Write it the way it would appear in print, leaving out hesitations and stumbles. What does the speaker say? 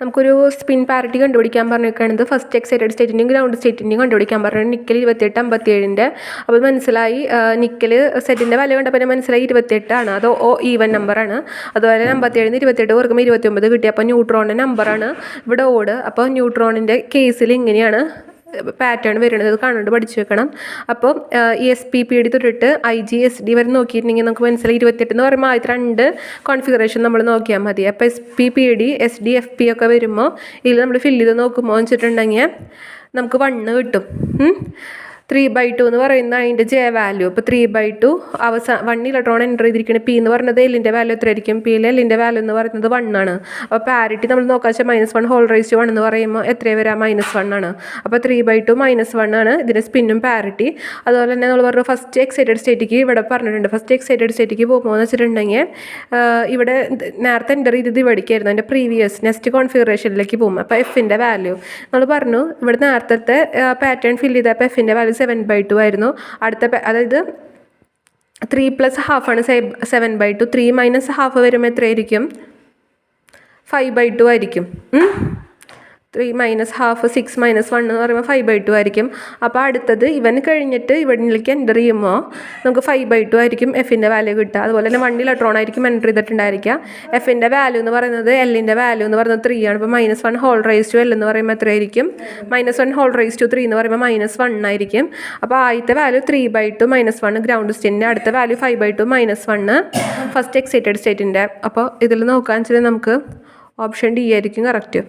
നമുക്കൊരു spin parity കണ്ടുപിടിക്കാൻ പറഞ്ഞിരിക്കുന്നത് ഫസ്റ്റ് എക്സൈറ്റഡ് സ്റ്റേറ്റിൻ്റെയും ഗ്രൗണ്ട് സ്റ്റേറ്റിൻ്റെയും കണ്ടുപിടിക്കാൻ പറഞ്ഞു. നിക്കൽ 2857. അപ്പോൾ മനസ്സിലായി നിക്കൽ സെറ്റിൻ്റെ വില കണ്ടപ്പോൾ പിന്നെ മനസ്സിലായി 28 അത് ഈവൻ നമ്പറാണ്. അതുപോലെ 57 28 കുറക്കുമ്പോൾ 29 കിട്ടി. അപ്പോൾ ന്യൂട്രോണിൻ്റെ നമ്പറാണ് ഇവിടെ ഓട്. അപ്പോൾ ന്യൂട്രോണിൻ്റെ കേസിൽ ഇങ്ങനെയാണ് പാറ്റേൺ വരുന്നത്. അത് കാണുന്നുണ്ട് പഠിച്ചു വെക്കണം. അപ്പോൾ SPPD തൊട്ടിട്ട് IGSD വരെ നോക്കിയിട്ടുണ്ടെങ്കിൽ നമുക്ക് മനസ്സിലായി 28 എന്ന് പറയുമ്പോൾ ആദ്യത്തെ 2 കോൺഫിഗറേഷൻ നമ്മൾ നോക്കിയാൽ മതി. അപ്പോൾ SPPD SDFP ഒക്കെ വരുമ്പോൾ ഇതിൽ നമ്മൾ ഫില്ല് ചെയ്ത് നോക്കുമ്പോൾ വെച്ചിട്ടുണ്ടെങ്കിൽ നമുക്ക് 1 കിട്ടും. 3/2 എന്ന് പറയുന്ന അതിൻ്റെ J വാല്യൂ. അപ്പോൾ 3/2 1 ഇലക്ട്രോൺ എൻ്റർ ചെയ്തിരിക്കുന്നത്. P എന്ന് പറയുന്നത് എല്ലിൻ്റെ വാല്യൂ എത്ര ആയിരിക്കും? P യിലെ എല്ലിൻ്റെ വാല്യൂ എന്ന് പറയുന്നത് 1 ആണ്. അപ്പോൾ പാരിറ്റി നമ്മൾ നോക്കാൻ വെച്ചാൽ -1 ഹോൾ റൈസ് ടു 1 എന്ന് പറയുമ്പോൾ എത്ര വരാം? -1 ആണ്. അപ്പോൾ 3/2 -1 ആണ് ഇതിൻ്റെ സ്പിന്നും പാരിറ്റി. അതുപോലെ തന്നെ നമ്മൾ പറഞ്ഞു ഫസ്റ്റ് എക്സൈറ്റഡ് സ്റ്റേറ്റിക്ക് ഇവിടെ പറഞ്ഞിട്ടുണ്ട്. ഫസ്റ്റ് എക്സൈറ്റഡ് സ്റ്റേറ്റിക്ക് പോകുമ്പോൾ എന്ന് വെച്ചിട്ടുണ്ടെങ്കിൽ ഇവിടെ നേരത്തെ എൻ്റർ ചെയ്തത് ഇവിടേക്കായിരുന്നു. അതിൻ്റെ പ്രീവിയസ് നെക്സ്റ്റ് കോൺഫിഗറേഷനിലേക്ക് പോകും. അപ്പോൾ Fൻ്റെ വാല്യൂ നമ്മൾ പറഞ്ഞു ഇവിടെ നേരത്തെ പാറ്റേൺ ഫില്ല് ചെയ്തപ്പോൾ Fൻ്റെ വാല്യൂ 7/2 ആയിരുന്നു. അതായത് 3 + ½ ആണ് 7/2. 3 - ½ വരുമ്പോൾ എത്രയായിരിക്കും? 5/2 ആയിരിക്കും. 3 - ½ 6 - 1 എന്ന് പറയുമ്പോൾ 5/2 ആയിരിക്കും. അപ്പോൾ അടുത്തത് ഇവൻ കഴിഞ്ഞിട്ട് ഇവിടേക്ക് എൻ്റർ ചെയ്യുമ്പോൾ നമുക്ക് 5/2 ആയിരിക്കും Fൻ്റെ വാല്യൂ കിട്ടുക. അതുപോലെ തന്നെ 1 ഇലക്ട്രോൺ ആയിരിക്കും എൻ്റർ ചെയ്തിട്ടുണ്ടായിരിക്കുക. Fൻ്റെ വാല്യൂ എന്ന് പറയുന്നത് എല്ലിൻ്റെ വാല്യൂ എന്ന് പറയുന്നത് 3 ആണ്. അപ്പോൾ -1 ഹോൾ റൈസ് ടു L എന്ന് പറയുമ്പോൾ എത്രയായിരിക്കും? -1 ഹോൾ റൈസ് ടു 3 എന്ന് പറയുമ്പോൾ -1 ആയിരിക്കും. അപ്പോൾ ആദ്യത്തെ വാല്യൂ 3/2 -1 ഗ്രൗണ്ട് സ്റ്റേറ്റിൻ്റെ, അടുത്ത വാല്യൂ 5/2 -1 ഫസ്റ്റ് എക്സൈറ്റഡ് സ്റ്റേറ്റിൻ്റെ. അപ്പോൾ ഇതിൽ നോക്കുകയെന്ന് വെച്ചാൽ നമുക്ക് ഓപ്ഷൻ D ആയിരിക്കും കറക്റ്റ്.